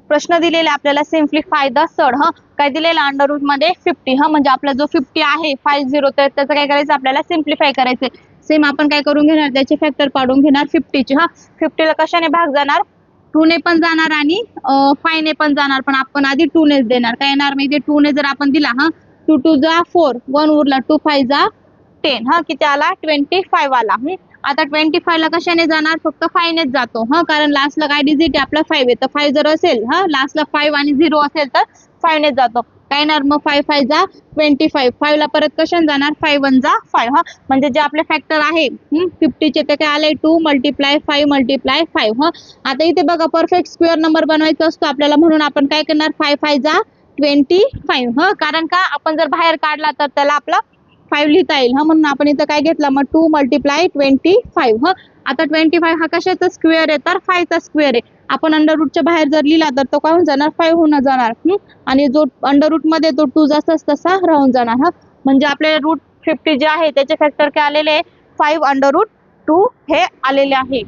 प्रश्न दिलेला आपल्याला सिम्प्लिफाय द सड काय दिलेला अंडर रूट मध्ये 50 म्हणजे आपला जो 50 आहे 50 तर त्याचं काय करायचं आपल्याला सिम्प्लिफाय करायचं सेम आपण काय करून घेणार त्याचे फॅक्टर काढून घेणार 50 चे 50 ला कशाने भाग जाणार 2 ने पण जाणार आणि 5 ने पण जाणार पण आपण आधी 2 नेच देणार काय येणार म्हणजे 2 ने जर आपण दिला 2 2 जा 4 1 उरला 2 5 जा 10 किती आला 25 आला आता 25 ला कशाने जाणार फक्त 5 नेच जातो कारण लास्टला काय डिजिट आहे आपला 5 आहे तर 5 जर असेल लास्टला 5 आणि 0 असेल तर 5 नेच जातो काय येणार मग 5 5 जा 25 5 ला परत कशाने जाणार 5 1 जा 5 म्हणजे जे आपले फॅक्टर आहे 50 चे ते काय आले 2 मल्टिप्लाय 5 मल्टिप्लाय 5 आता इथे बघा परफेक्ट स्क्वेअर नंबर बनवायचा असतो आपल्याला म्हणून आपण काय करणार 5 5 जा 25 कारण का आपण जर बाहेर काढला तर त्याला आपला 5 लिहिता येईल म्हणून आपण इथं काय घेतलं मग 2 मल्टिप्लाय 25 आता 25 हा कशाचा स्क्वेअर आहे तर 5 चा स्क्वेअर आहे आपण अंडर रूटच्या बाहेर जर लिहिला तर तो काय होऊन जाणार 5 होऊन जाणार आणि जो अंडर रूट मध्ये तो 2 जसाच तसा राहून जाणार म्हणजे आपले रूट 50 जे आहे त्याचे फॅक्टर काय आलेले 5 अंडर रूट 2 हे आलेले आहे